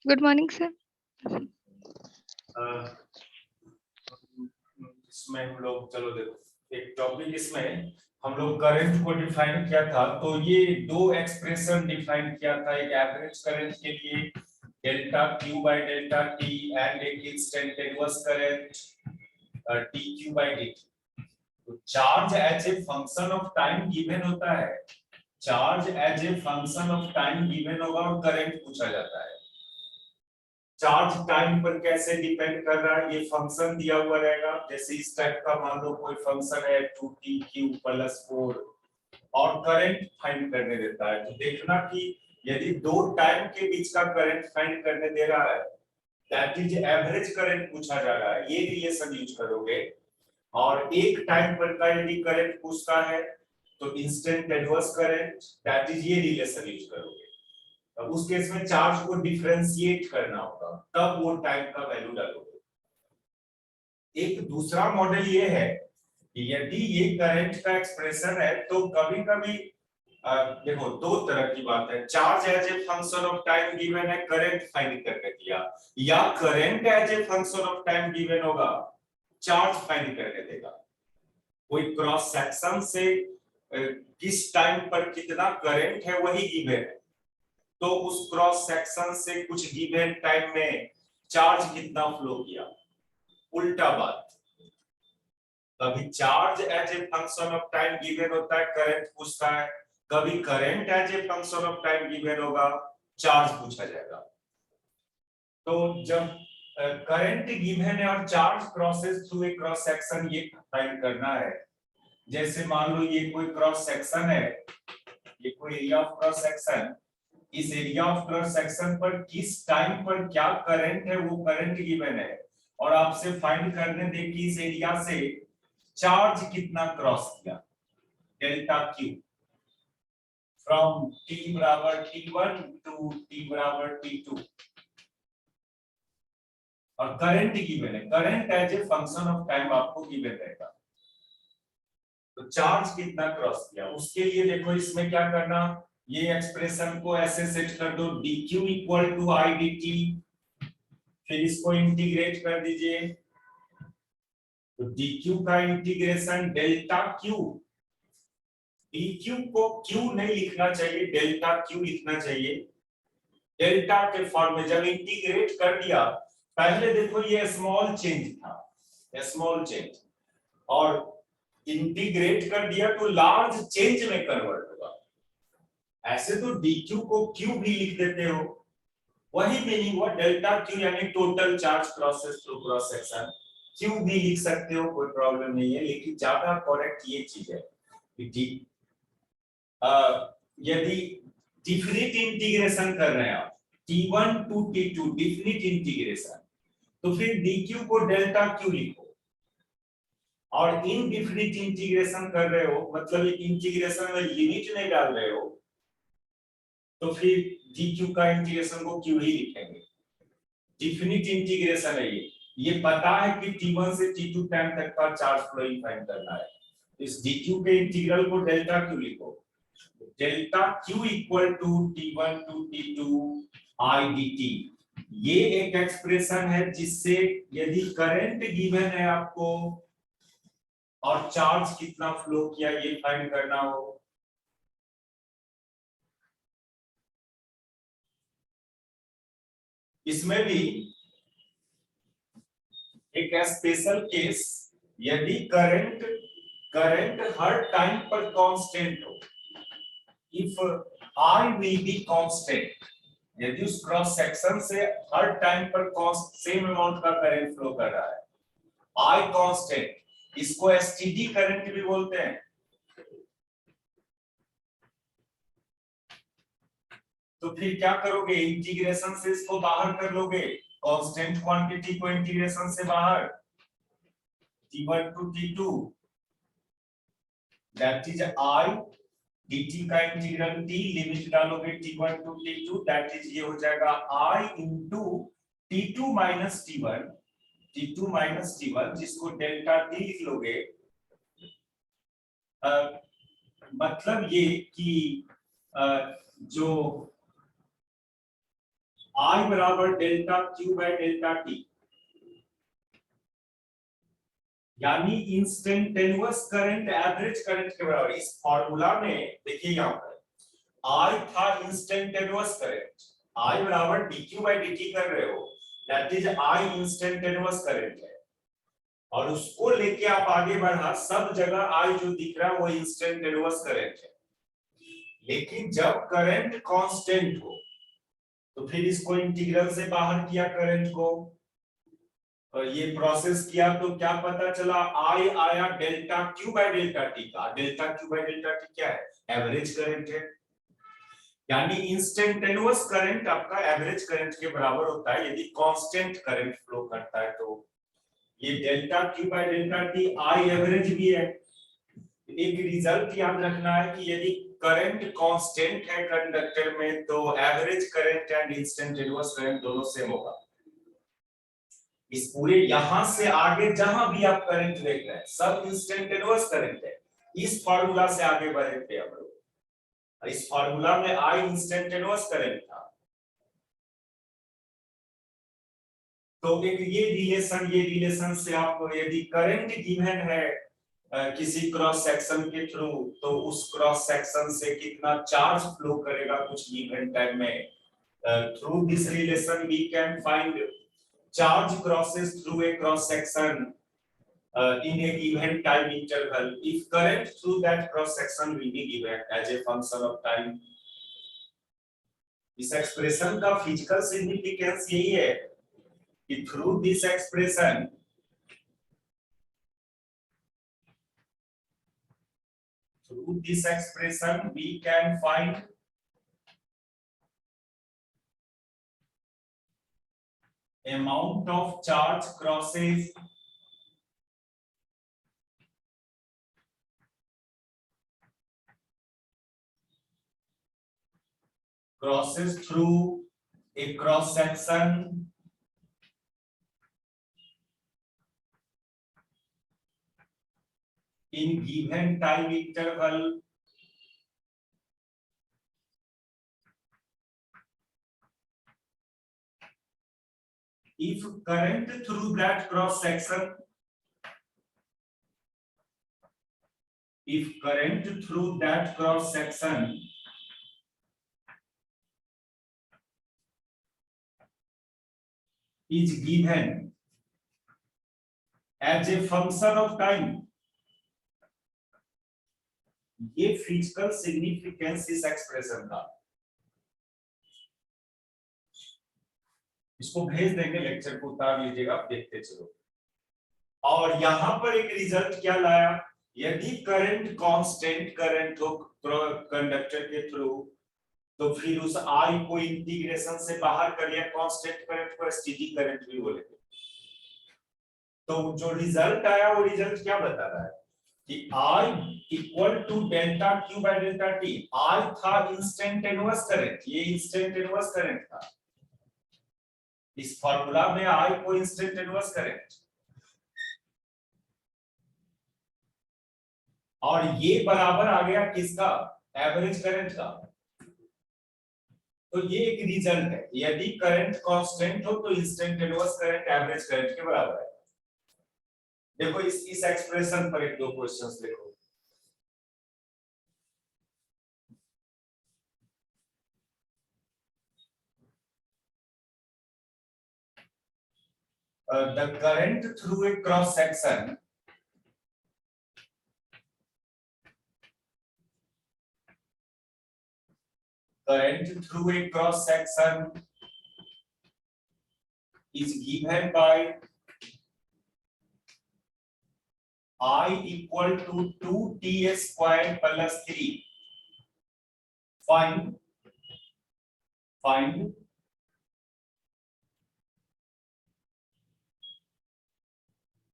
Good morning sir. इसमें हम लोग चलो देखो एक टॉपिक इसमें हम लोग करंट को डिफाइन किया था, तो ये दो एक्सप्रेशन डिफाइन किया था, एक एवरेज करंट के लिए delta Q by delta T and एक instantaneous current D Q by D T. तो charge as a function of time given होता है, charge as a function of time given होगा और करंट पूछा जाता है। चार्ज टाइम पर कैसे डिपेंड कर रहा है, ये फंक्शन दिया हुआ रहेगा। जैसे इस टाइप का मान लो कोई फंक्शन है 2t³ + 4 और करंट फाइंड करने देता है, तो देखना कि यदि दो टाइम के बीच का करंट फाइंड करने दे रहा है, दैट इज एवरेज करंट पूछा जा रहा है, ये रिलेशन यूज करोगे। और एक टाइम पर का यदि करंट पूछता है तो इंस्टेंटेनियस करंट, दैट इज ये रिलेशन यूज करोगे। अब उस केस में चार्ज को डिफरेंशिएट करना होगा, तब वो टाइम का वैल्यू डालोगे। एक दूसरा मॉडल ये है कि यदि ये करंट का एक्सप्रेशन है तो कभी-कभी देखो दो तरह की बात है, charge as a function of time given है, करंट फाइंड करके दिया, या current as a function of time given होगा, चार्ज फाइंड करके देगा। कोई क्रॉस सेक्शन से किस टाइम पर कितना करंट है वही गिवन है, तो उस क्रॉस सेक्शन से कुछ गिवन टाइम में चार्ज कितना फ्लो किया। उल्टा बात, कभी charge as a function of time given होता है, करंट पूछता है, कभी current as a function of time given होगा, चार्ज पूछा जाएगा। तो जब करंट गिवन है और charge crosses through a cross section, ये फाइंड करना है। जैसे मान लो ये कोई क्रॉस सेक्शन है, ये कोई एरिया ऑफ क्रॉस सेक्शन, इस एरिया ऑफ क्रॉस सेक्शन पर किस टाइम पर क्या करंट है वो करंट गिवन है, और आपसे फाइंड करने दे कि इस एरिया से चार्ज कितना क्रॉस किया, डेल्टा क्यू, फ्रॉम t बराबर t1 टू t बराबर t2, और करंट गिवन है, current as a function of time आपको गिवन रहेगा। तो चार्ज कितना क्रॉस किया, उसके लिए देखो इसमें क्या करना, ये एक्सप्रेशन को ऐसे सेट कर दो, dq = I dt, फिर इसको इंटीग्रेट कर दीजिए, तो dq का इंटीग्रेशन डेल्टा q, dq को q नहीं लिखना चाहिए, डेल्टा q लिखना चाहिए। डेल्टा के फॉर्म में जब इंटीग्रेट कर दिया, पहले देखो ये स्मॉल चेंज था, स्मॉल चेंज, और इंटीग्रेट कर दिया तो लार्ज चेंज में कन्वर्ट होगा। ऐसे तो dq को q भी लिख देते हो, वही मीनिंग हुआ डेल्टा q, यानी total charge crosses through cross section, q भी लिख सकते हो, कोई प्रॉब्लम नहीं है, लेकिन ज्यादा करेक्ट ये चीज है कि यदि डिफिनिट इंटीग्रेशन कर रहे हैं आप t1 to t2 definite integration, तो फिर dq को डेल्टा q लिखो, और इनडिफिनिट इंटीग्रेशन कर रहे हो मतलब इंटीग्रेशन में लिमिट नहीं डाल रहे हो, तो फिर dq का इंटीग्रेशन को q ही लिखेंगे। डिफिनिट इंटीग्रेशन है ये पता है कि t1 से t2 टाइम तक का चार्ज फ्लोइंग फाइंड करना है, इस dq के इंटीग्रल को डेल्टा q लिखो, delta q = t1 to t2 I dt। ये एक एक्सप्रेशन है जिससे यदि करंट गिवन है आपको और चार्ज कितना फ्लो किया ये फाइंड करना हो, इसमें भी एक स्पेशल केस, यदि करंट हर टाइम पर कांस्टेंट हो, if I will be constant, यदि उस क्रॉस सेक्शन से हर टाइम पर सेम अमाउंट का करंट फ्लो कर रहा है, I कांस्टेंट, इसको एसटीडी करंट भी बोलते हैं। तो फिर क्या करोगे, इंटीग्रेशन से इसको बाहर कर लोगे, कांस्टेंट क्वांटिटी को इंटीग्रेशन से बाहर, t1 to t2 that is I dt का इंटीग्रल t, लिमिट डालोगे t1 to t2 that is ये हो जाएगा I into t2 minus t1 जिसको डेल्टा t लिख लोगे। मतलब ये कि जो I बराबर delta Q by delta T, यानी इंस्टेंटेनियस करंट एवरेज करंट के बराबर। इस फॉर्मूला में देखिए यहाँ पर I था इंस्टेंटेनियस करंट, I बराबर dq बाय dt कर रहे हो, that is I instantaneous current है, और उसको लेके आप आगे बढ़ा, सब जगह I जो दिख रहा है वो इंस्टेंटेनियस करंट है। लेकिन जब करंट कांस्टेंट हो तो फिर इसको इंटीग्रल से बाहर किया करंट को, और ये प्रोसेस किया तो क्या पता चला, I आया delta Q by delta T का। Delta Q by delta T क्या है, एवरेज करंट है, यानी इंस्टेंटेनियस करंट आपका एवरेज करंट के बराबर होता है यदि कांस्टेंट करंट फ्लो करता है। तो ये delta Q by delta T I average भी है। एक रिजल्ट याद रखना है कि यदि करंट कांस्टेंट है कंडक्टर में तो average current and instantaneous current दोनों सेम होगा। इस पूरे यहां से आगे जहां भी आप करंट देख रहे हैं सब इंस्टेंटेनियस करंट है। इस फार्मूला से आगे बढ़े थे हम लोग, इस फार्मूला में आई इंस्टेंटेनियस करंट था। तो एक ये रिलेशन से आप यदि करंट गिवन है किसी क्रॉस सेक्शन के थ्रू, तो उस क्रॉस सेक्शन से कितना चार्ज फ्लो करेगा कुछ गिवन टाइम में, through this relation we can find charge crosses through a cross section in a given time interval if current through that cross section will be given as a function of time। इस expression का physical significance यही है कि through this expression we can find amount of charge crosses through a cross section in given time interval if current through that cross section is given as a function of time। ये physical significance इस expression का, इसको भेज देंगे, lecture को उतार लीजिएगा, आप देखते चलो। और यहां पर एक रिजल्ट क्या लाया, यदि करंट कांस्टेंट करंट हो कंडक्टर के थ्रू तो फिर उस आई को इंटीग्रेशन से बाहर कर लिया, कांस्टेंट करंट को स्टेडी करंट भी बोलेंगे। तो जो रिजल्ट आया वो रिजल्ट क्या बता रहा है कि I equal to delta Q by delta t. I था इंस्टेंटेनियस करंट, ये इंस्टेंटेनियस करंट था, इस फार्मूला में I को इंस्टेंटेनियस करंट, और ये बराबर आ गया किसका, एवरेज करंट का। तो ये एक रिजल्ट है, यदि करंट कांस्टेंट हो तो इंस्टेंटेनियस करंट एवरेज करंट के बराबर है। देखो इस एक्सप्रेशन पर एक दो क्वेश्चंस देखो। The current through a cross section is given by I equal to 2t square plus 3। Find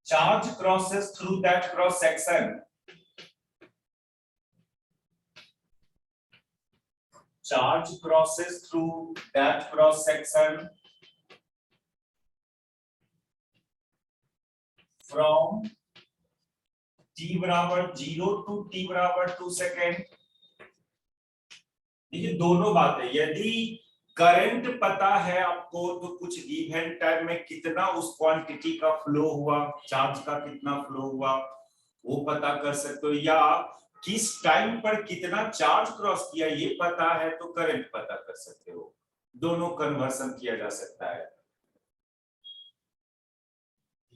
charge crosses through that cross section, from t बराबर 0 to t बराबर 2 सेकेंड। देखिए दोनों बातें, यदि करंट पता है आपको तो कुछ गिवन टाइम में कितना उस क्वांटिटी का फ्लो हुआ, चार्ज का कितना फ्लो हुआ वो पता कर सकते हो, या किस टाइम पर कितना चार्ज क्रॉस किया ये पता है तो करंट पता कर सकते हो। दोनों कन्वर्सन किया जा सकता है।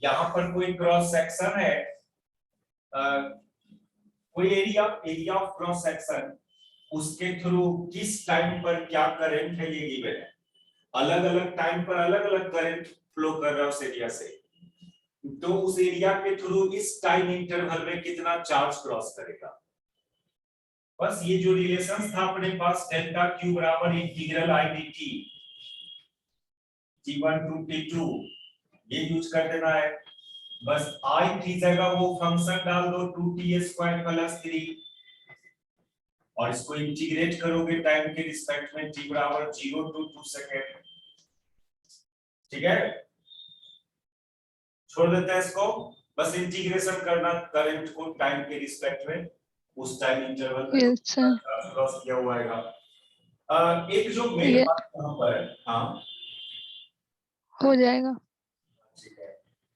यहां पर कोई क्रॉस सेक्शन है, कोई एरिया ऑफ क्रॉस सेक्शन, उसके थ्रू किस टाइम पर क्या करंट है ये गिवन है। अलग अलग टाइम पर अलग अलग करंट फ्लो कर रहा है उस एरिया से, तो उस एरिया के थ्रू इस टाइम इंटरवल में कितना चार्ज क्रॉस करेगा। बस ये जो रिलेशन था अपने पास डेल्टा क्यू बराबर integral I d t T1 to T2 ये यूज कर देना है। बस आई की जगह वो फंक्शन डाल दो 2t² + 3 और इसको इंटीग्रेट करोगे टाइम के रिस्पेक्ट में t बराबर 0 to 2 सेकेंड। ठीक है, छोड़ देते हैं इसको, बस इंटीग्रेशन करना करंट को टाइम के रिस्पेक्ट में उस टाइम इंटरवल में क्रॉस किया हुआ है। एक जो मेन बात यहाँ पर, हाँ हो जाएगा। ठीक है,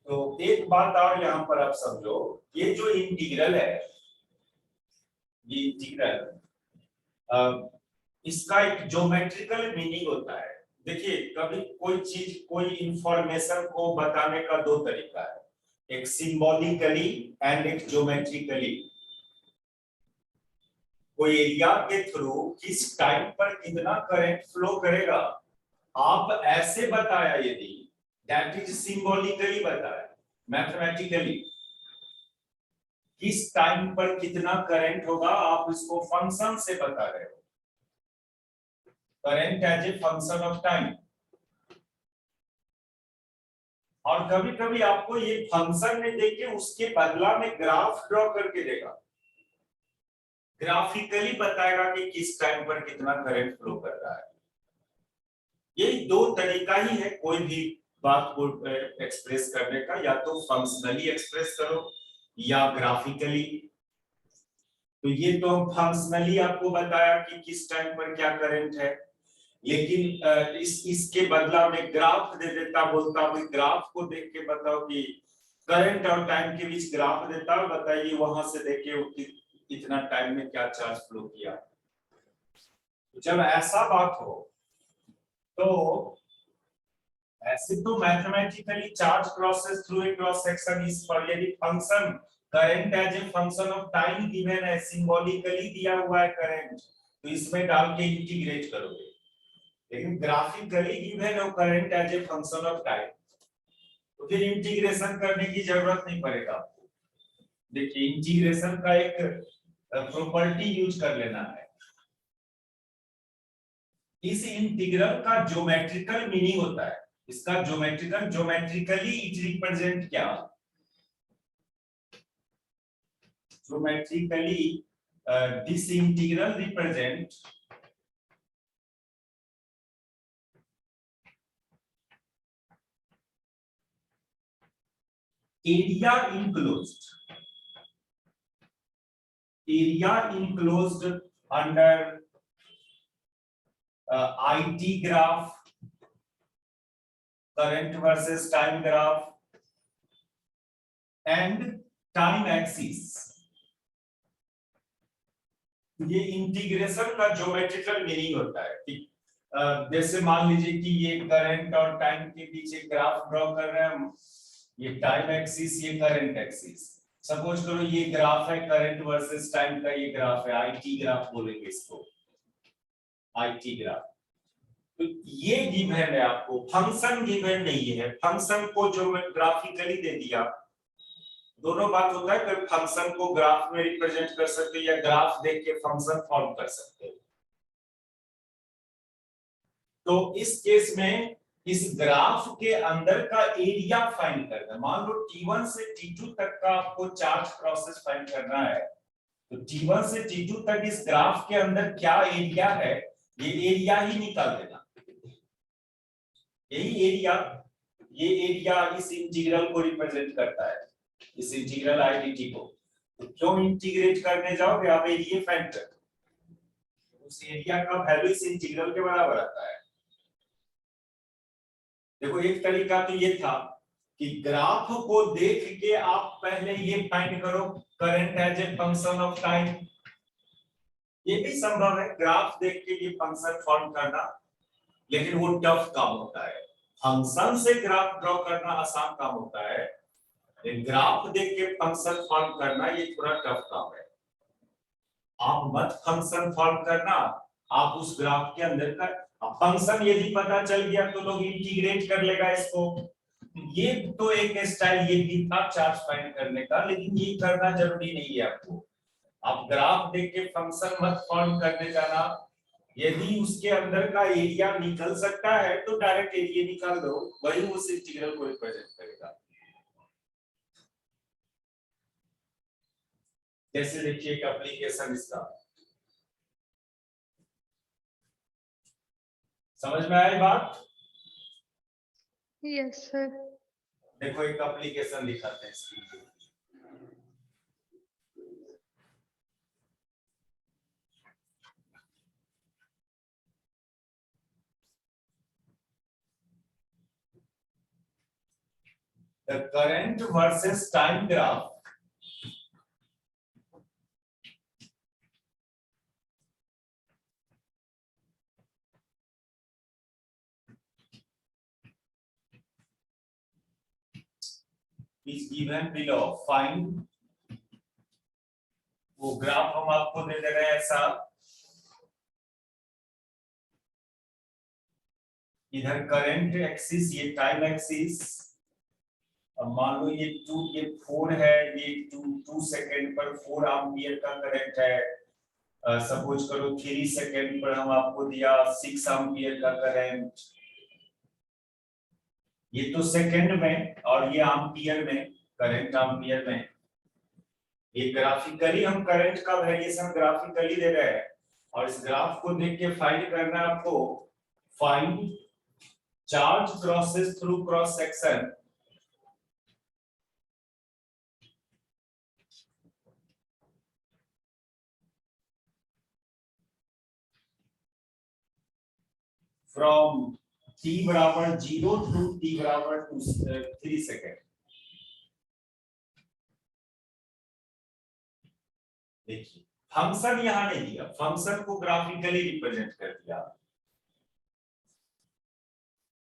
तो एक बात और यहाँ पर आप समझो, ये जो इंटीग्रल है, ये इंटीग्रल इसका एक ज्योमेट्रिकल मीनिंग होता है। देखिए कभी कोई चीज कोई इंफॉर्मेशन को बताने का दो तरीका है, एक सिंबॉलिकली एंड एक ज्योमेट्रिकली। कोई एरिया के थ्रू किस टाइम पर कितना करंट फ्लो करेगा आप ऐसे बताया, यदि दैट इज सिंबॉलिकली बताया, मैथमेटिकली किस टाइम पर कितना करंट होगा आप इसको फंक्शन से बता रहे हो, current as a function of time. और कभी कभी आपको ये फंक्शन में देके उसके बदला में ग्राफ ड्रॉ करके देगा, ग्राफिकली बताएगा कि किस टाइम पर कितना करंट फ्लो कर रहा है। यही दो तरीका ही है कोई भी बात को एक्सप्रेस करने का, या तो फंक्शनली एक्सप्रेस करो या ग्राफिकली। तो ये तो फंक्शनली आपको बताया कि किस टाइम पर क्या करंट है, लेकिन इसके बदला में ग्राफ दे देता, बोलता भाई ग्राफ को देख के बताओ कि करंट और टाइम के बीच ग्राफ देता, बताइए वहां से देखे इतना टाइम में क्या चार्ज फ्लो किया। जब ऐसा बात हो तो ऐसे तो mathematically charge crosses through a cross section इस पर, यदि function current as a function of time given है, सिंबॉलिकली दिया हुआ है करंट, तो इसमें डाल के इंटीग्रेट करोगे। लेकिन ग्राफिकली गिवन है current as a function of time, तो फिर इंटीग्रेशन करने की जरूरत नहीं पड़ेगा आपको। देखिए इंटीग्रेशन का एक प्रॉपर्टी यूज कर लेना है। इस इंटीग्रल का ज्योमेट्रिकल मीनिंग होता है, इसका ज्योमेट्रिकली इट रिप्रेजेंट क्या, geometrically this integral represent area enclosed under IT graph, current versus time graph and time axis। ये इंटीग्रेशन का ज्योमेट्रिकल मीनिंग होता है कि जैसे मान लीजिए कि ये करंट और टाइम के बीच एक ग्राफ ड्रॉ कर रहे हैं हम, ये टाइम एक्सिस ये करंट एक्सिस, सपोज करो ये ग्राफ है करंट वर्सेस टाइम का, ये ग्राफ है आईटी ग्राफ बोलेंगे इसको, आईटी ग्राफ। तो ये गिवन है आपको, फंक्शन गिवन नहीं है, फंक्शन को जो मैं ग्राफिकली दे दिया। दोनों बात होता है, फिर फंक्शन को ग्राफ में रिप्रेजेंट कर सकते हो या ग्राफ देख के फंक्शन फॉर्म कर सकते हो। तो इस केस में इस ग्राफ के अंदर का एरिया फाइंड करना है। मान लो T1 से T2 तक का आपको चार्ज प्रोसेस फाइंड करना है, तो T1 से T2 तक इस ग्राफ के अंदर क्या एरिया है ये एरिया ही निकाल देना। यही एरिया, ये एरिया इस इंटीग्रल को रिप्रेजेंट करता है, इस इंटीग्रल आईडीटी को। तो क्यों इंटीग्रेट करने जाओगे आप एरिया फाइंड कर, उस एरिया का वैल्यू इस इंटीग्रल के बराबर आता है। देखो एक तरीका तो ये था कि ग्राफ को देख के आप पहले ये फाइंड करो current as a function of time, ये भी संभव है ग्राफ देख के ये फंक्शन फॉर्म करना, लेकिन वो टफ काम होता है। फंक्शन से ग्राफ ड्रॉ करना आसान काम होता है, लेकिन ग्राफ देख के फंक्शन फॉर्म करना ये थोड़ा टफ काम है। आप मत फंक्शन फॉर्म करना, आप उस ग्राफ के अंदर का फंक्शन यदि पता चल गया तो लोग इंटीग्रेट कर लेगा इसको। ये तो एक स्टाइल ये भी था चार्ज फाइंड करने का, लेकिन ये करना जरूरी नहीं है आपको। आप ग्राफ देख के फंक्शन मत फॉर्म करने जाना, यदि उसके अंदर का एरिया निकल सकता है तो डायरेक्ट एरिया निकाल दो, वही उस इंटीग्रल को रिप्रेजेंट करेगा। जैसे देखिए एक एप्लीकेशन इसका, समझ में आई बात? Yes sir. देखो एक एप्लीकेशन दिखाते हैं इसकी। The current versus time graph is given below. Find, वो ग्राफ हम आपको दे दे रहे हैं ऐसा, इधर करंट एक्सिस, ये टाइम एक्सिस, अब मान लो ये 4 है, ये 2 सेकंड पर 4 एम्पियर का करंट है। सपोज करो 3 सेकंड पर हम आपको दिया 6 एम्पियर का करंट। ये तो सेकंड में और ये एम्पियर में, करंट एम्पियर में। ये ग्राफिकली हम करंट का वेरिएशन ग्राफिकली दे रहे हैं, और इस ग्राफ को देख के फाइंड करना है आपको। Find charge crosses through cross section from t बराबर 0 टू t बराबर 3 सेकेंड। देखिए फंक्शन यहां नहीं दिया, फंक्शन को ग्राफिकली रिप्रेजेंट कर दिया।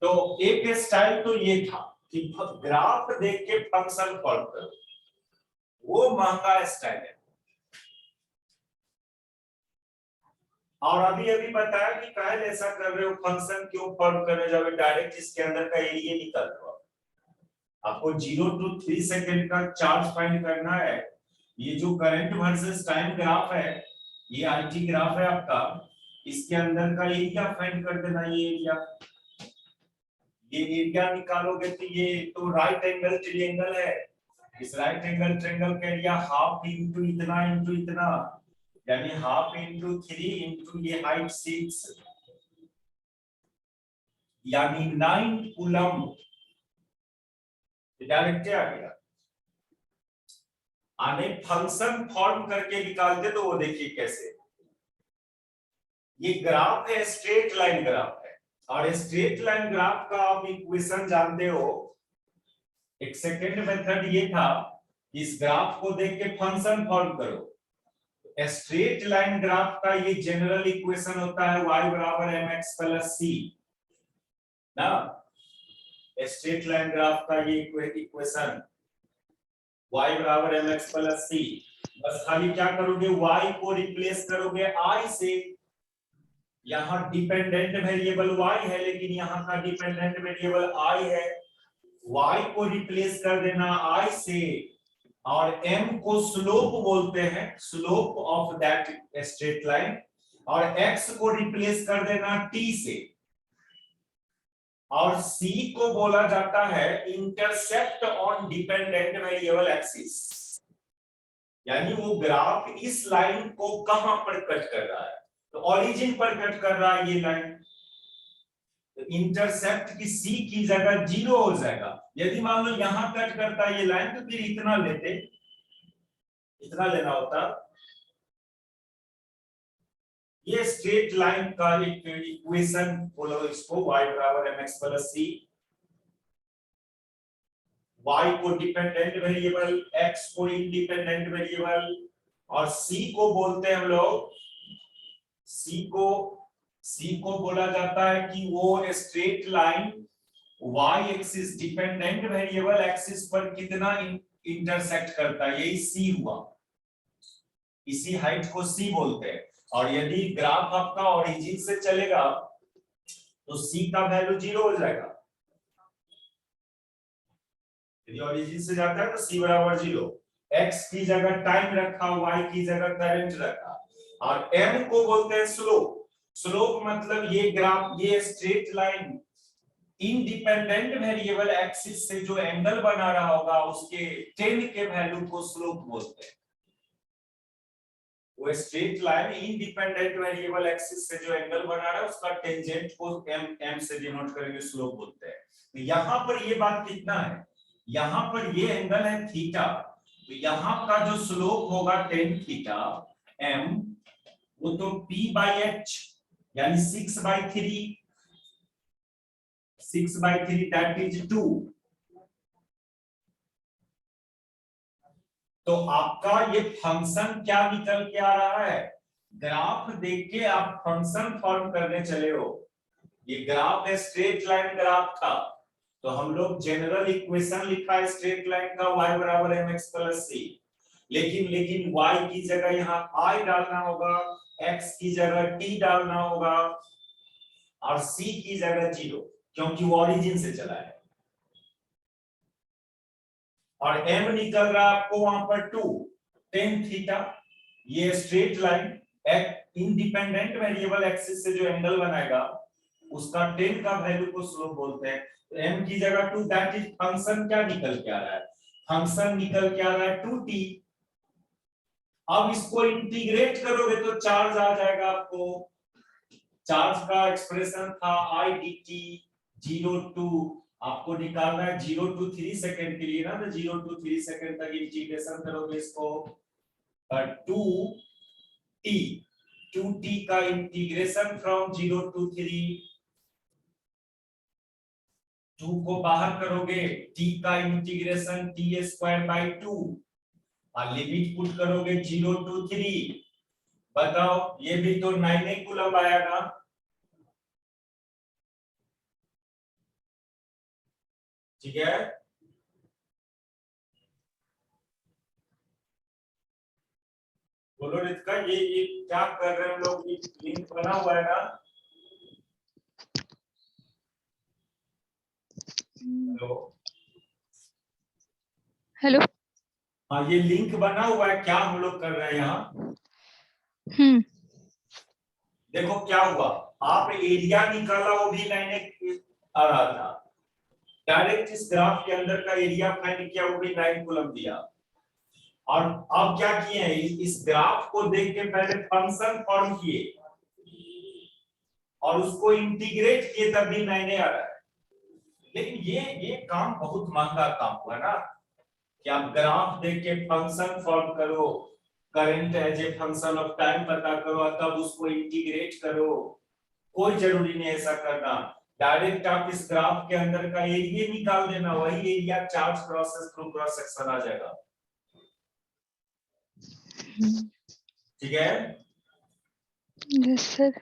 तो एक स्टाइल तो ये था कि ग्राफ देख के फंक्शन फॉर्म करो, वो महंगा स्टाइल है। और अभी अभी बताया कि पहले ऐसा कर रहे हो, फंक्शन क्यों फॉर्म करने जाओगे, डायरेक्ट इसके अंदर का एरिया निकाल दो। आपको 0 टू 3 सेकंड का चार्ज फाइंड करना है। ये जो करंट वर्सेस टाइम ग्राफ है, ये आईटी ग्राफ है आपका, इसके अंदर का एरिया फाइंड कर देना। ये एरिया निकालोगे तो ये तो राइट एंगल ट्रायंगल है। इस राइट एंगल ट्रायंगल का एरिया हाफ इनटू इतना, यानी हाफ इनटू 3 इनटू ये हाइट 6, यानी 9 कूलम। डायरेक्ट आ गया। आने फंक्शन फॉर्म करके निकालते तो वो देखिए कैसे। ये ग्राफ है, स्ट्रेट लाइन ग्राफ है, और स्ट्रेट लाइन ग्राफ का आप इक्वेशन जानते हो। एक सेकेंड मेथड ये था, इस ग्राफ को देख के फंक्शन फॉर्म करो। स्ट्रेट लाइन ग्राफ का ये जनरल इक्वेशन होता है y बराबर mx प्लस c ना। स्ट्रेट लाइन ग्राफ का ये इक्वेशन y बराबर mx प्लस c। बस खाली क्या करोगे, y को रिप्लेस करोगे i से। यहाँ डिपेंडेंट वेरिएबल y है, लेकिन यहाँ का डिपेंडेंट वेरिएबल i है। y को रिप्लेस कर देना i से, और m को स्लोप बोलते हैं, slope of that straight line, और x को रिप्लेस कर देना t से, और c को बोला जाता है intercept on dependent variable axis. यानी वो ग्राफ इस लाइन को कहां पर कट कर रहा है, तो ओरिजिन पर कट कर रहा है ये लाइन। तो इंटरसेप्ट की c की जगह 0 हो जाएगा। यदि मान लो यहां कट करता है ये लाइन, तो फिर इतना लेते, इतना लेना होता। ये स्ट्रेट लाइन का एक इक्वेशन बोलो इसको, y बराबर mx प्लस c। y को डिपेंडेंट वेरिएबल, x को इंडिपेंडेंट वेरिएबल, और c को बोलते हैं हम लोग, c को बोला जाता है कि वो straight line y axis dependent variable axis पर कितना इंटरसेक्ट करता है, यही c हुआ। इसी हाइट को c बोलते हैं। और यदि ग्राफ आपका ओरिजिन से चलेगा तो c का वैल्यू 0 हो जाएगा। यदि ओरिजिन से जाता है तो c बराबर 0। x की जगह टाइम रखा, y की जगह करंट रखा, और m को बोलते हैं स्लोप। स्लोप मतलब ये ग्राफ, ये straight line independent variable axis से जो एंगल बना रहा होगा उसके 10 के वैल्यू को स्लोप बोलते हैं। वो straight line independent variable axis से जो एंगल बना रहा है उसका टेंजेंट को m से डिनोट करेंगे, स्लोप बोलते हैं। तो यहाँ पर ये बात कितना है, यहाँ पर ये एंगल है थीटा, तो यहाँ का जो स्लोप होगा tan थीटा m, वो तो p/h यानी 6/3 that is 2। तो आपका ये फंक्शन क्या निकल के आ रहा है, ग्राफ देख के आप फंक्शन फॉर्म करने चले हो। ये ग्राफ है, स्ट्रेट लाइन ग्राफ था, तो हम लोग जनरल इक्वेशन लिखा है स्ट्रेट लाइन का, y बराबर mx प्लस c। लेकिन y की जगह यहाँ i डालना होगा, x की जगह t डालना होगा, और c की जगह 0, क्योंकि वो ओरिजिन से चला है। और m निकल रहा है आपको वहां पर 2 tan थीटा। ये straight line independent variable axis से जो एंगल बनाएगा उसका tan का वैल्यू को स्लोप बोलते हैं। तो m की जगह 2, दैट इज फंक्शन क्या निकल के आ रहा है, फंक्शन निकल के आ रहा है 2t। अब इसको इंटीग्रेट करोगे तो चार्ज आ जाएगा आपको। चार्ज का एक्सप्रेशन था I dt 0 to, आपको निकालना है 0 to 3 सेकंड के लिए ना, तो 0 to 3 सेकंड तक इंटीग्रेशन करोगे इसको, 2t का इंटीग्रेशन फ्रॉम 0 to 3, 2 को बाहर करोगे, t का इंटीग्रेशन t²/2, और लिमिट पुट करोगे 0 to 3। बताओ ये भी तो 9 कूलम आएगा। ठीक है, बोलो रितिका, ये क्या कर रहे हैं हम लोग, लिंक बना हुआ है ना? Hello hello. हाँ, ये लिंक बना हुआ है, क्या हम लोग कर रहे हैं यहाँ? देखो क्या हुआ, आप एरिया निकाला वो भी लाइन आ रहा था, डायरेक्ट इस ग्राफ के अंदर का एरिया फाइंड किया वो भी 9 कूलम दिया। और अब क्या किए हैं, इस ग्राफ को देख के पहले फंक्शन फॉर्म किए और उसको इंटीग्रेट किए, तब भी 9 आ रहा है। लेकिन ये काम बहुत महंगा काम हुआ ना, कि आप ग्राफ देख के फंक्शन फॉर्म करो, current as a function of time पता करो, तब उसको इंटीग्रेट करो। कोई जरूरी नहीं ऐसा करना, डायरेक्ट आप इस ग्राफ के अंदर का एरिया निकाल देना, वही area charge process through cross section आ जाएगा। ठीक है, यस सर।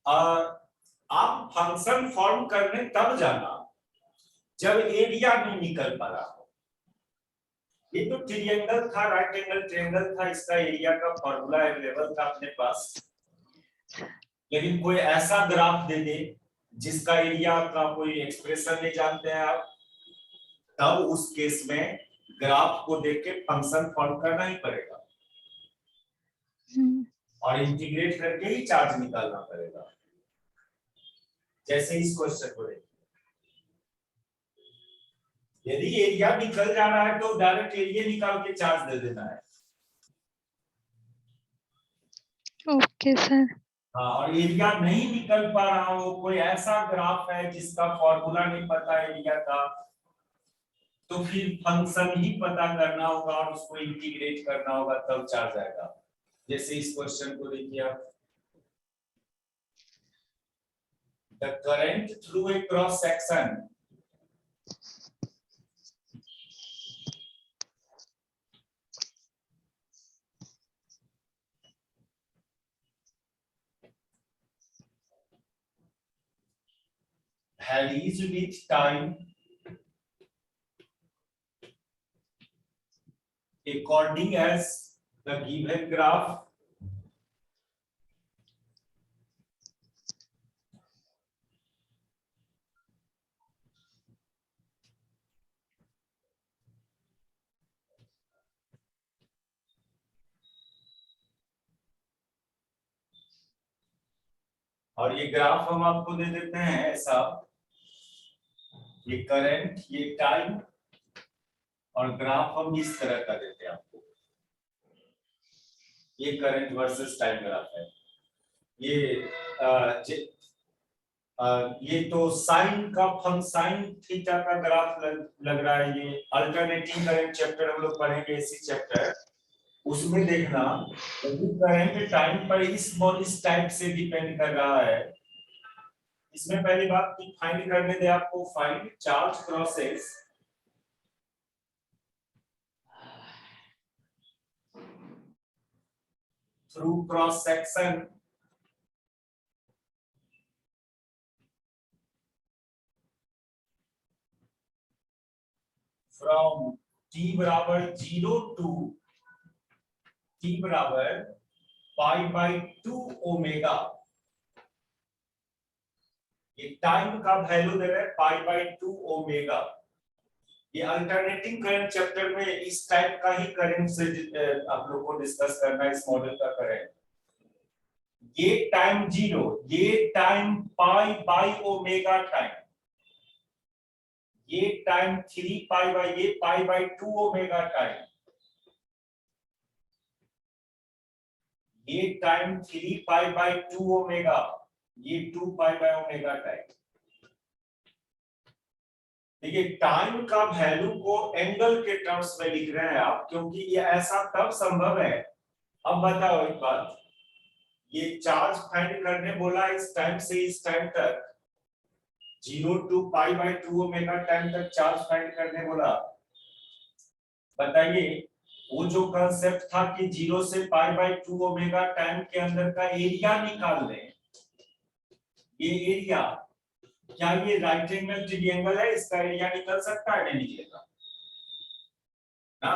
आप फंक्शन फॉर्म करने तब जाना जब एरिया नहीं निकल पा रहा हो। ये तो ट्रायंगल था, राइट एंगल ट्रायंगल था, इसका एरिया का फॉर्मूला अवेलेबल था अपने पास। लेकिन कोई ऐसा ग्राफ दे दे जिसका एरिया का कोई एक्सप्रेशन नहीं जानते हैं आप, तब उस केस में ग्राफ को देख के फंक्शन फॉर्म करना ही पड़ेगा और इंटीग्रेट करके ही चार्ज निकालना पड़ेगा। जैसे इस क्वेश्चन को देखिए, यदि एरिया निकल जा रहा है तो डायरेक्ट एरिया निकाल के चार्ज दे देना है। Okay sir. हाँ, और एरिया नहीं निकल पा रहा हो, कोई ऐसा ग्राफ है जिसका फॉर्मूला नहीं पता एरिया का, तो फिर फंक्शन ही पता करना होगा और उसको इंटीग्रेट करना होगा, तब चार्ज आएगा। जैसे इस क्वेश्चन को देखिए आप, the current through a cross section varies with time according as the given graph और ये ग्राफ हम आपको दे देते हैं ऐसा, ये करंट, ये टाइम, और ग्राफ हम इस तरह का देते हैं आपको। ये करंट वर्सेस टाइम ग्राफ है। ये तो साइन का साइन थीटा का ग्राफ लग रहा है। ये अल्टरनेटिंग करंट चैप्टर हम लोग पढ़ेंगे, इसी चैप्टर, उसमें देखना करंट टाइम पर इस टाइप से डिपेंड कर रहा है। इसमें पहली बात की फाइंड करने दे आपको, find charge crosses through cross section from t बराबर 0 टू t बराबर π/2 ओमेगा। ये टाइम का वैल्यू दे रहे हैं π/2 ओमेगा। ये अल्टरनेटिंग करंट चैप्टर में इस टाइप का ही करंट से आप लोग को डिस्कस करना है, इस मॉडल का करंट। ये टाइम 0, ये टाइम π/ओमेगा टाइम, ये टाइम 3 ये π/2 ओमेगा टाइम, ये टाइम 3 π/2 ओमेगा, ये 2 π/ओमेगा टाइम। देखिए टाइम का वैल्यू को एंगल के टर्म्स में लिख रहे हैं आप, क्योंकि ये ऐसा तब संभव है। अब बताओ एक बात, ये चार्ज फाइंड करने बोला इस टाइम से इस टाइम तक, 0 टू π/2 ओमेगा टाइम तक चार्ज फाइंड करने बोला। बताइए वो जो कंसेप्ट था कि 0 से π/2 ओमेगा टाइम के अंदर का एरिया निकाल लें, ये एरिया, क्या ये राइट एंगल ट्रायंगल है? इसका एरिया निकल सकता है? नहीं निकलेगा ना?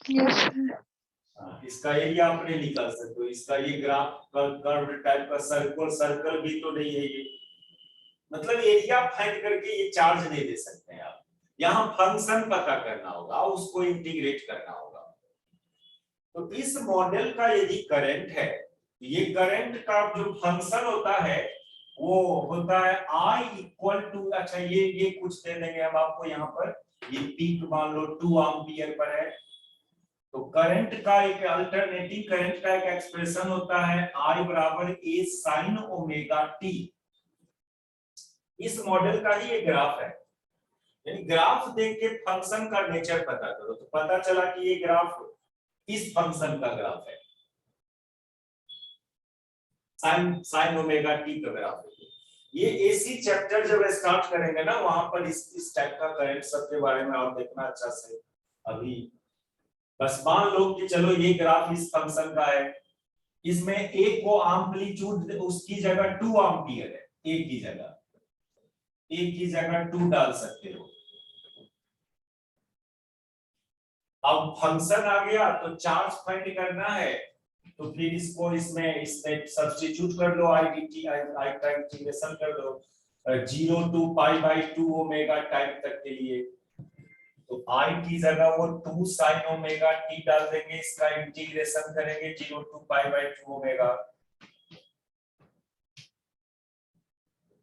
Yes sir. इसका एरिया आप नहीं निकाल सकते हो। इसका ये ग्राफ कर्व टाइप का सर्कल भी तो नहीं है ये, मतलब एरिया फाइंड करके ये चार्ज नहीं दे सकते हैं आप। यहाँ फंक्शन पता करना होगा, उसको इंटीग्रेट करना होगा। तो इस मॉडल का यदि करंट है, ये करंट का जो फंक्शन होता है वो होता है I इक्वल टू, अच्छा ये कुछ दे देंगे हम आपको यहाँ पर, ये पीक मान लो 2 एम्पियर पर है। तो करंट का एक अल्टरनेटिव करंट का एक एक्सप्रेशन होता है I बराबर A sin ओमेगा t। इस मॉडल का ही ये ग्राफ है। यानी ग्राफ देख के फंक्शन का नेचर पता करो, तो पता चला कि ये ग्राफ इस फंक्शन का ग्राफ है, साइन ओमेगा टी का ग्राफ है। ये एसी चैप्टर जब स्टार्ट करेंगे ना, वहां पर इस टाइप का करंट सब के बारे में और देखना अच्छा से। अभी बस मान लो कि चलो ये ग्राफ इस फंक्शन का है, इसमें एक को एम्पलीट्यूड उसकी जगह 2 एम्पियर है, एक की जगह 2 डाल सकते हो। अब फंक्शन आ गया तो चार्ज फाइंड करना है, तो फिर इसको इसमें सब्स्टिट्यूट कर लो, I dt I time integration कर दो 0 टू π/2 ओमेगा टाइम तक के लिए। तो I की जगह वो 2 sin ओमेगा t डाल देंगे, इसका इंटीग्रेशन करेंगे 0 टू π/2 ओमेगा।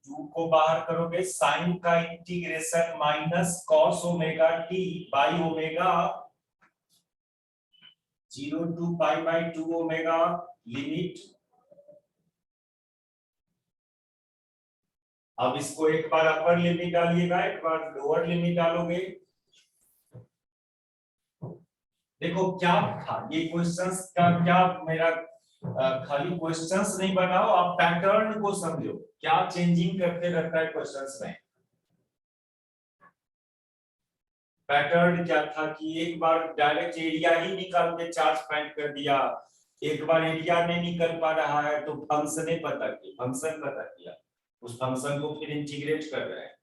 2 को बाहर करोगे, साइन का integration minus cos omega t by omega 0 to π/2 omega limit. अब इसको एक बार अपर लिमिट डालिएगा, एक बार लोअर लिमिट डालोगे। देखो क्या था ये क्वेश्चंस का, क्या मेरा खाली क्वेश्चंस नहीं बनाओ, आप पैटर्न को समझो, क्या चेंजिंग करते रहता है क्वेश्चंस में। पैटर्न क्या था कि एक बार डायरेक्ट एरिया ही निकाल के चार्ज फाइंड कर दिया, एक बार एरिया नहीं निकल पा रहा है तो फंक्शन पता किया, उस फंक्शन को फिर इंटीग्रेट कर रहे हैं।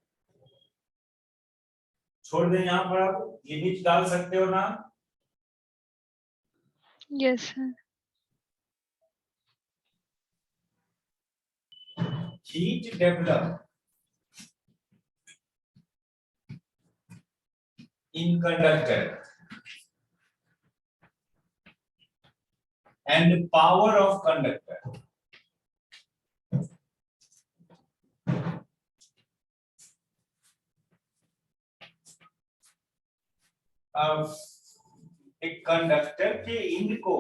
छोड़ दें, यहाँ पर आप लिमिट डाल सकते हो ना। Yes sir. Heat develop in conductor and power of conductor. एक कंडक्टर के इंड को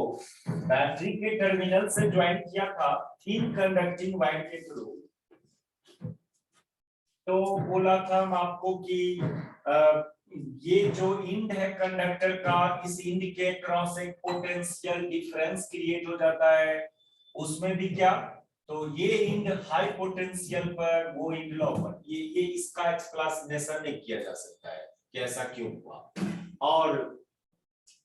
बैटरी के टर्मिनल से ज्वाइन किया था इन कंडक्टिंग वायर के थ्रू। तो बोला था हम आपको कि ये जो इंड है कंडक्टर का, इस इंड के क्रॉस एक पोटेंशियल डिफरेंस क्रिएट हो जाता है। उसमें भी क्या, तो ये इंड हाई पोटेंशियल पर, वो इंड लो पर, ये इसका एक्सप्लेनेशन नहीं किया जा सकता है कि ऐसा क्यों हुआ। और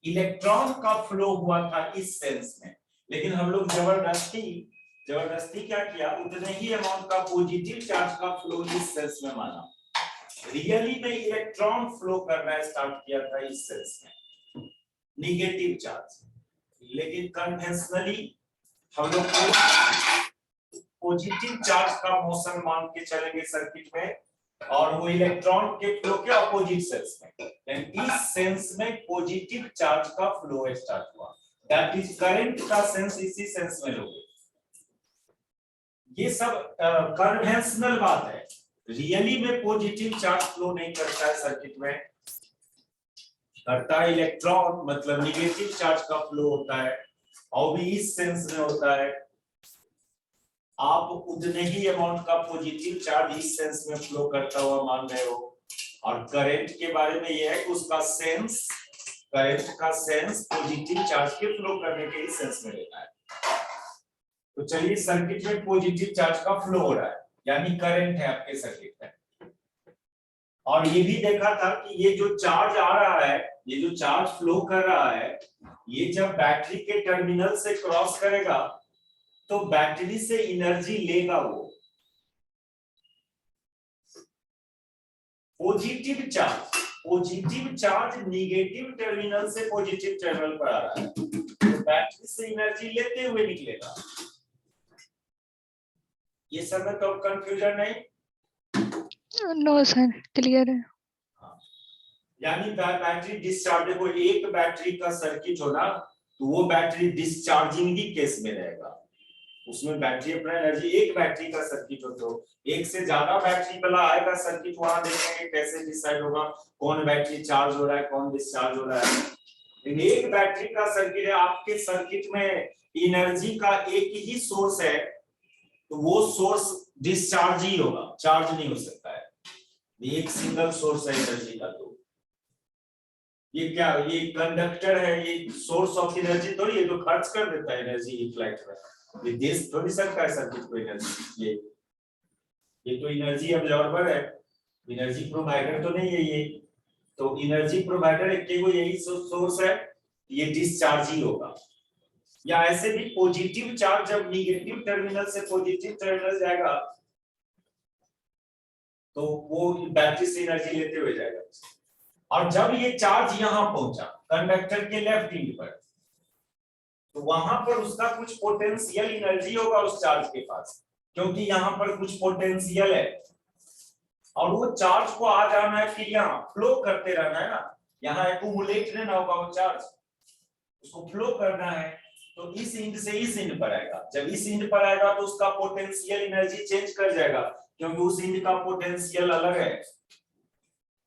इलेक्ट्रॉन का फ्लो हुआ था इस सेंस में, लेकिन हम लोग जबरदस्ती क्या किया, उतने ही अमाउंट का पॉजिटिव चार्ज का फ्लो इस सेंस में माना। रियली में इलेक्ट्रॉन फ्लो करना स्टार्ट किया था इस सेंस में, नेगेटिव चार्ज। लेकिन कन्वेंशनली हम लोग पॉजिटिव चार्ज का मोशन मान के चलेंगे सर्किट में, और वो इलेक्ट्रॉन के फ्लो के अपोजिट सेंस में। इस सेंस में पॉजिटिव चार्ज का फ्लो स्टार्ट हुआ, दैट इज करंट का सेंस इसी सेंस में लोगे। ये सब कन्वेंशनल बात है, रियली में पॉजिटिव चार्ज फ्लो नहीं करता है सर्किट में, करता है इलेक्ट्रॉन, मतलब नेगेटिव चार्ज का फ्लो होता है, और भी इस सेंस में होता है। आप उतने ही अमाउंट का पॉजिटिव चार्ज इस सेंस में फ्लो करता हुआ मान रहे हो। और करंट के बारे में यह है कि उसका सेंस, करंट का सेंस पॉजिटिव चार्ज के फ्लो करने के ही सेंस में लेना है। तो चलिए, सर्किट में पॉजिटिव चार्ज का फ्लो हो रहा है, यानी करंट है आपके सर्किट में। और ये भी देखा था कि ये जो चार्ज आ रहा है, ये जो चार्ज फ्लो कर रहा है, ये जब बैटरी के टर्मिनल से क्रॉस करेगा तो बैटरी से एनर्जी लेगा वो। पॉजिटिव चार्ज नेगेटिव टर्मिनल से पॉजिटिव टर्मिनल पर आ रहा है, तो बैटरी से एनर्जी लेते हुए निकलेगा। ये सब में तो कंफ्यूजन नहीं? नो सर, क्लियर है। यानी बैटरी डिस्चार्ज, देखो एक बैटरी का सर्किट होना तो वो बैटरी डिस्चार्जिंग ही केस में रहेगा, उसमें बैटरी अपना एनर्जी, एक बैटरी का सर्किट हो तो एक से ज्यादा बैटरी वाला आएगा सर्किट, वहां देखेंगे कैसे डिसाइड होगा कौन बैटरी चार्ज हो रहा है कौन डिस्चार्ज हो रहा है। लेकिन एक बैटरी का सर्किट है, आपके सर्किट में एनर्जी का एक ही सोर्स है, तो वो सोर्स डिस्चार्ज ही होगा, चार्ज नहीं हो सकता है। एक सिंगल सोर्स है एनर्जी का, तो ये क्या, ये कंडक्टर है, ये सोर्स ऑफ एनर्जी थोड़ी, ये तो खर्च कर देता है एनर्जी फ्लाइट में, ये दे थोड़ी सकता है सर्किट को एनर्जी। ये तो एनर्जी अब्जॉर्बर है, एनर्जी प्रोवाइडर तो नहीं है ये। तो एनर्जी प्रोवाइडर एक को यही सोर्स है, ये डिस्चार्ज ही होगा। या ऐसे भी पॉजिटिव चार्ज जब नेगेटिव टर्मिनल से पॉजिटिव टर्मिनल जाएगा तो वो बैटरी से एनर्जी लेते हुए जाएगा। और जब ये चार्ज यहां पहुंचा कंडक्टर के लेफ्ट एंड पर, तो वहां पर उसका कुछ पोटेंशियल एनर्जी होगा उस चार्ज के पास, क्योंकि यहां पर कुछ पोटेंशियल है, और वो चार्ज को आ जाना है, फिर यहाँ फ्लो करते रहना है ना, यहाँ एक्यूमुलेट नहीं होगा वो चार्ज, उसको फ्लो करना है। तो इस इंड से इस इंड पर आएगा, जब इस इंड पर आएगा तो उसका पोटेंशियल एनर्जी चेंज कर जाएगा, क्योंकि उस इंड का पोटेंशियल अलग है।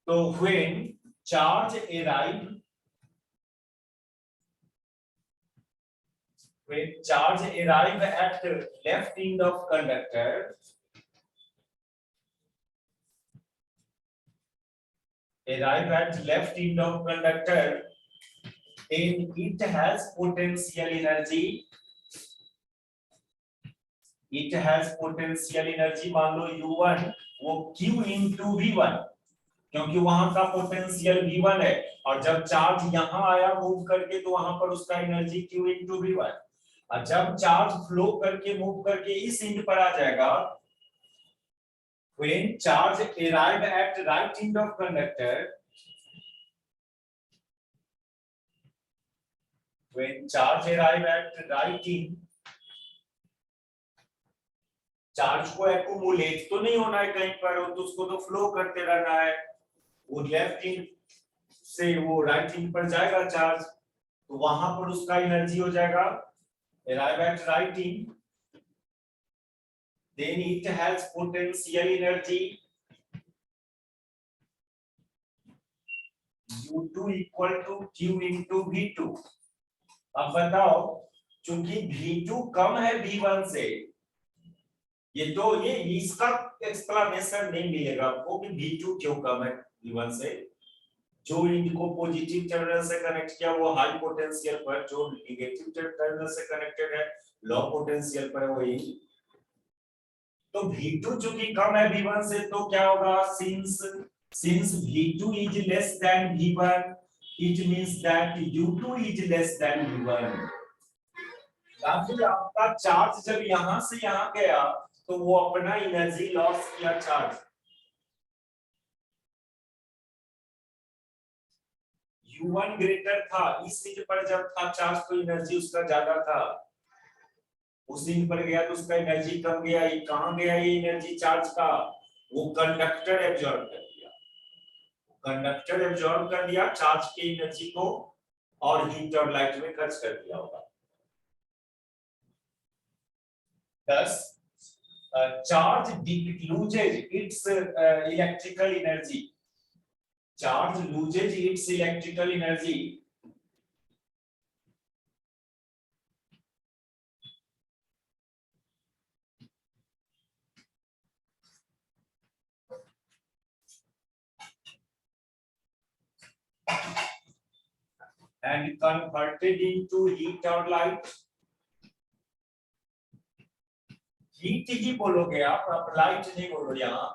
तो when charge arrive, when charge arrive at left end of conductor, then it has potential energy it has potential energy, मान लो U1 वो Q into V1, क्योंकि वहां का पोटेंशियल V1 है, और जब चार्ज यहां आया मूव करके तो वहां पर उसका एनर्जी Q into V1, और जब चार्ज फ्लो करके मूव करके इस एंड पर आ जाएगा, when charge arrived at right end of conductor, when charge arrived at right end, charge को एक्यूमुलेट तो नहीं होना है कहीं पर, तो उसको तो फ्लो करते रहना है, वो लेफ्ट एंड से वो राइट एंड पर जाएगा चार्ज, तो वहां पर उसका एनर्जी हो जाएगा arrive at right end, then it has potential energy U2 equal to Q into V2। अब बताओ, चूंकि V2 कम है V1 से, ये तो ये इसका एक्सप्लेनेशन नहीं मिलेगा आपको कि V2 क्यों कम है V1 से। जो इनको पॉजिटिव टर्मिनल से कनेक्ट किया वो हाई पोटेंशियल पर, जो नेगेटिव टर्मिनल से कनेक्टेड है लो पोटेंशियल पर वही। तो V2 चूंकि कम है V1 से, तो क्या होगा, since V2 is less than V1, it means that U2 is less than V1। फिर आपका चार्ज जब यहां से यहां गया तो वो अपना एनर्जी लॉस किया चार्ज, U1 ग्रेटर था, इस चीज पर जब था चार्ज तो एनर्जी उसका ज्यादा था, उस दिन पर गया तो उसका एनर्जी कम गया। ये कहां गया ये एनर्जी चार्ज का, वो कंडक्टर एब्जॉर्ब कर लिया, कंडक्टर एब्जॉर्ब कर लिया चार्ज की एनर्जी को और हीट और लाइट में खर्च कर दिया होगा। Thus, charge loses its electrical energy. Charge loses its electrical energy and converted into heat or light। Heat ही बोलोगे आप लाइट नहीं बोलो। यहाँ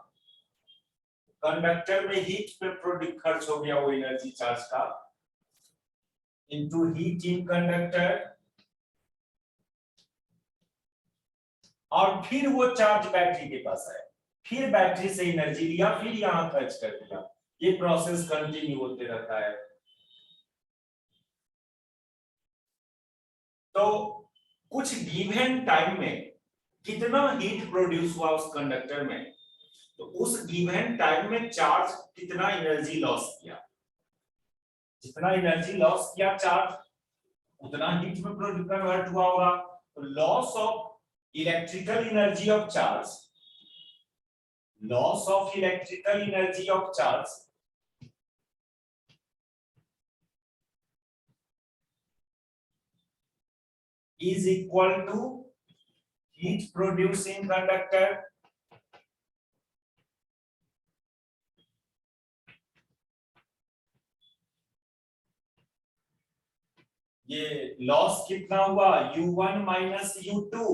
कंडक्टर में हीट पे प्रोडक्ट खर्च हो गया वो एनर्जी चार्ज का, इनटू हीट इन कंडक्टर, और फिर वो चार्ज बैटरी के पास आया, फिर बैटरी से एनर्जी लिया, फिर यहाँ खर्च कर दिया। ये प्रोसेस कंटिन्यू होते रहता है। तो कुछ गिवन टाइम में कितना हीट प्रोड्यूस हुआ उस कंडक्टर में, तो उस गिवन टाइम में चार्ज कितना एनर्जी लॉस किया, जितना एनर्जी लॉस किया चार्ज उतना हीट में कन्वर्ट हुआ होगा। तो loss of electrical energy of charge, loss of electrical energy of charge is equal to heat produced in conductor ये लॉस कितना हुआ U1 minus U2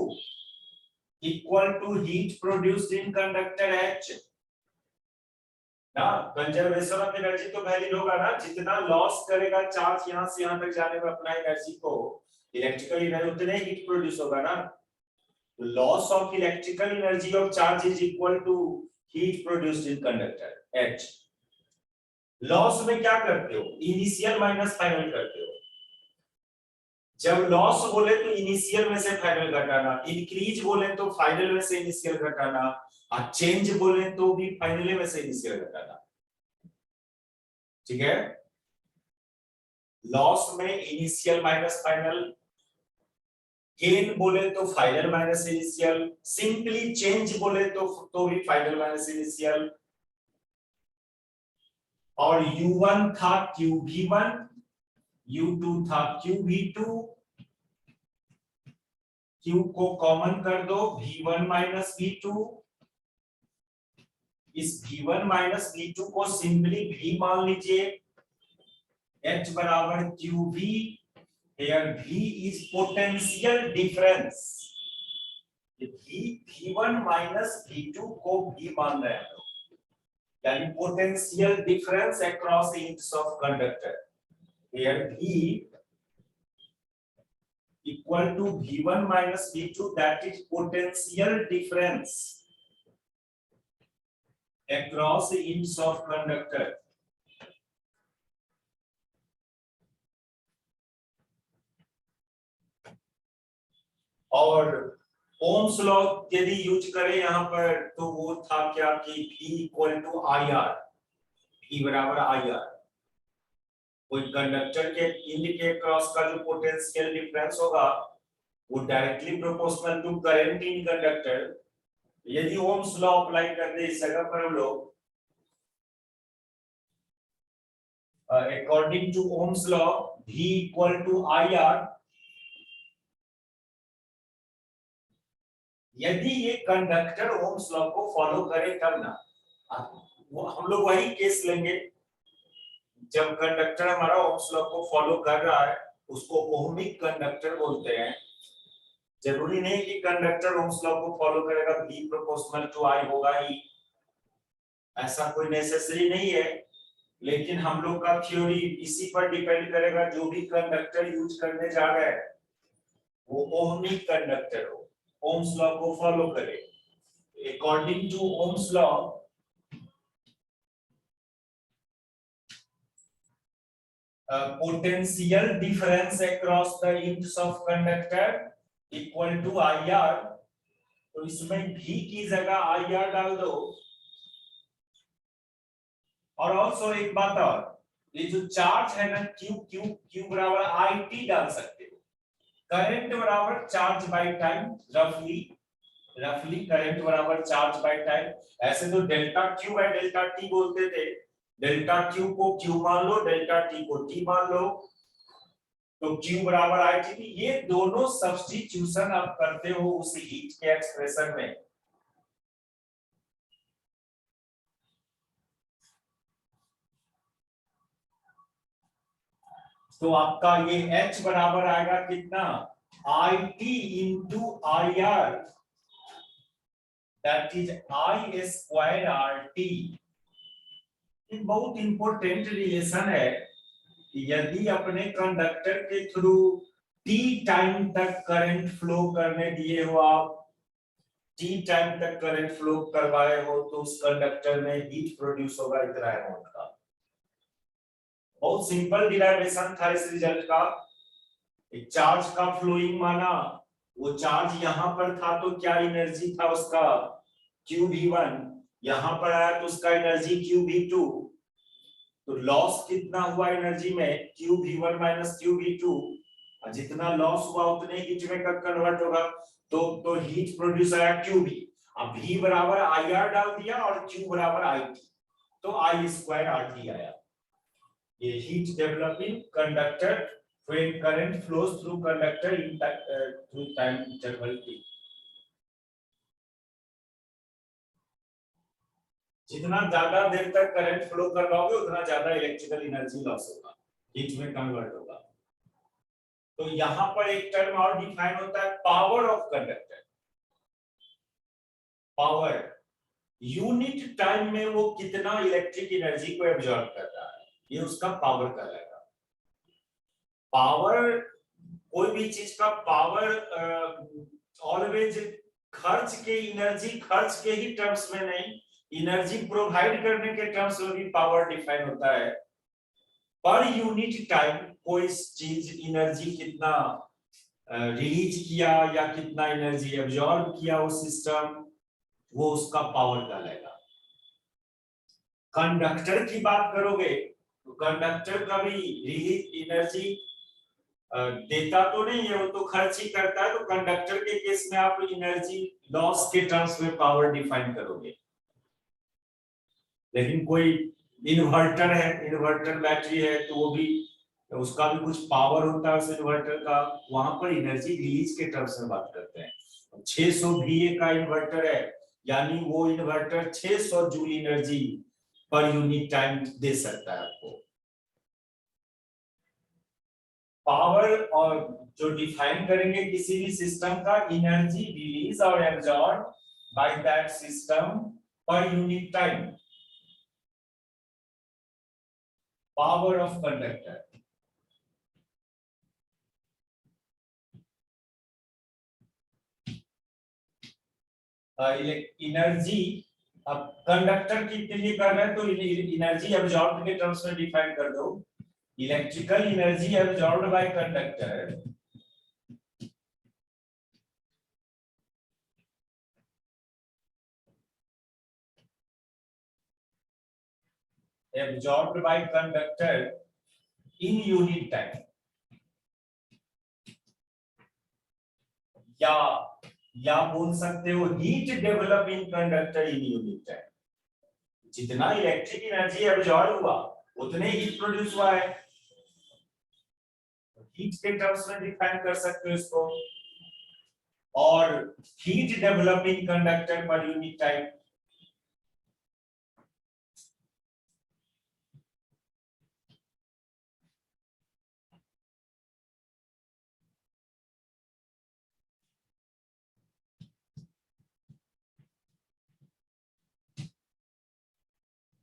equal to heat produced in conductor H ना। Conservation of energy तो valid होगा ना, जितना loss करेगा charge यहां से यहां तक जाने में अपना एनर्जी को, इलेक्ट्रिकल एनर्जी उतने हीट प्रोड्यूस होगा ना। तो loss of electrical energy of charge is equal to heat produced in conductor H। Loss में क्या करते हो, इनिशियल माइनस फाइनल करते हो। जब लॉस बोले तो इनिशियल में से फाइनल घटाना, इंक्रीज बोले तो फाइनल में से इनिशियल घटाना, और चेंज बोले तो भी फाइनल में से इनिशियल घटाना। ठीक है, लॉस में इनिशियल माइनस फाइनल, गेन बोले तो final minus initial, simply change बोले तो भी फाइनल माइनस इनिशियल। और U1 था QV1, U2 था QV2, Q को कॉमन कर दो V1 माइनस V2, इस V1 माइनस V2 को सिंपली V मान लीजिए, H बराबर QV, here V is potential difference, V1 minus V2 को V मान रहे हैं हम लोग, यानी potential difference across inch of conductor. Here V equal to V1 minus V2, that is potential difference across the inch of conductor. और Ohm's law यदि use करें यहाँ पर तो वो था क्या कि V equal to I R, V बराबर आई आर, कोई कंडक्टर के इंड के क्रॉस का जो पोटेंशियल डिफरेंस होगा वो directly proportional to current in conductor. यदि ओम्स लॉ अप्लाई कर दे इस जगह पर हम लोग, according to Ohm's law V equal to I R, यदि ये कंडक्टर ओम्स लॉ को फॉलो करे तब ना, वो हम लोग वही केस लेंगे जब कंडक्टर हमारा ओम्स लॉ को फॉलो कर रहा है, उसको ओहमिक कंडक्टर बोलते हैं। जरूरी नहीं कि कंडक्टर ओम्स लॉ को फॉलो करेगा V प्रोपोर्शनल टू I होगा ही, ऐसा कोई नेसेसरी नहीं है, लेकिन हम लोग का थ्योरी इसी पर डिपेंड करेगा, जो भी कंडक्टर यूज करने जा रहे हैं वो ओहमिक कंडक्टर हो, ओम्स लॉ को फॉलो करे। According to Ohm's law potential difference across the inch of conductor equal to I R, तो इसमें V की जगह आई आर डाल दो। और ऑल्सो एक बात और, ये जो चार्ज है ना Q बराबर आई टी डाल सकते हो, करंट बराबर चार्ज बाय टाइम, रफली करंट बराबर चार्ज बाय टाइम। ऐसे तो delta Q by delta T बोलते थे, डेल्टा Q को Q मान लो, डेल्टा T को T मान लो, तो Q बराबर आई टी। ये दोनों सब्स्टिट्यूशन आप करते हो उस हीट के एक्सप्रेशन में, तो आपका ये H बराबर आएगा कितना, I T into I R, that is I square R T. बहुत इंपॉर्टेंट रिलेशन है, यदि अपने कंडक्टर के थ्रू T टाइम तक करंट फ्लो करने दिए हो आप, T टाइम तक करंट फ्लो करवाए हो, तो उस कंडक्टर में हीट प्रोड्यूस होगा इतना अमाउंट का। बहुत सिंपल डिराइवेशन था इस रिजल्ट का। एक चार्ज का फ्लोइंग माना, वो चार्ज यहां पर था तो क्या एनर्जी था उसका QV1, यहां पर आया तो उसका एनर्जी QV2, तो लॉस कितना हुआ एनर्जी में QV1 माइनस QV2, जितना लॉस हुआ उतने हीट में कन्वर्ट होगा, तो हीट प्रोड्यूस आया QV। अब V बराबर IR डाल दिया और Q बराबर IT, तो I स्क्वायर RT आया। ये heat developing conductor when current flows through conductor in through time interval T। जितना ज्यादा देर तक करंट फ्लो करवाओगे उतना ज्यादा इलेक्ट्रिकल एनर्जी लॉस होगा, हीट में कन्वर्ट होगा। तो यहां पर एक टर्म और डिफाइन होता है, power of conductor. Power unit time में वो कितना इलेक्ट्रिक एनर्जी को एब्जॉर्ब कर रहा है, ये उसका पावर कहलाएगा। पावर, कोई भी चीज का पावर ऑलवेज खर्च के, एनर्जी खर्च के ही टर्म्स में नहीं, एनर्जी प्रोवाइड करने के टर्म्स में भी पावर डिफाइन होता है। पर यूनिट टाइम कोई चीज एनर्जी कितना रिलीज किया या कितना एनर्जी एब्जॉर्ब किया वो सिस्टम, वो उसका पावर कहलाएगा। कंडक्टर की बात करोगे तो कंडक्टर का भी रिलीज एनर्जी देता तो नहीं है, वो तो खर्च ही करता है, तो कंडक्टर के केस में आप एनर्जी लॉस के टर्म्स में पावर डिफाइन करोगे। लेकिन कोई इन्वर्टर है, इन्वर्टर बैटरी है, तो वो भी, उसका भी कुछ पावर होता है उस इन्वर्टर का, वहां पर एनर्जी रिलीज के टर्म्स में बात करते हैं। 600 VA का इन्वर्टर है, यानी वो inverter 600 joule energy per unit time दे सकता है आपको। पावर और जो डिफाइन करेंगे किसी भी सिस्टम का, एनर्जी रिलीज और एब्जॉर्ब बाय दैट सिस्टम पर unit time, power of conductor. Energy, अब कंडक्टर के लिए कर रहे हैं तो एनर्जी एब्जॉर्ब के टर्म्स में डिफाइन कर दो। Electrical energy absorbed bye conductor absorbed by conductor in unit time, या बोल सकते हो heat develop in conductor in unit time. जितना इलेक्ट्रिक एनर्जी एब्जॉर्ब हुआ उतने हीट प्रोड्यूस हुआ है, हीट के टर्म्स में डिफाइन कर सकते हो इसको। और हीट डेवलप इन कंडक्टर पर यूनिट टाइम,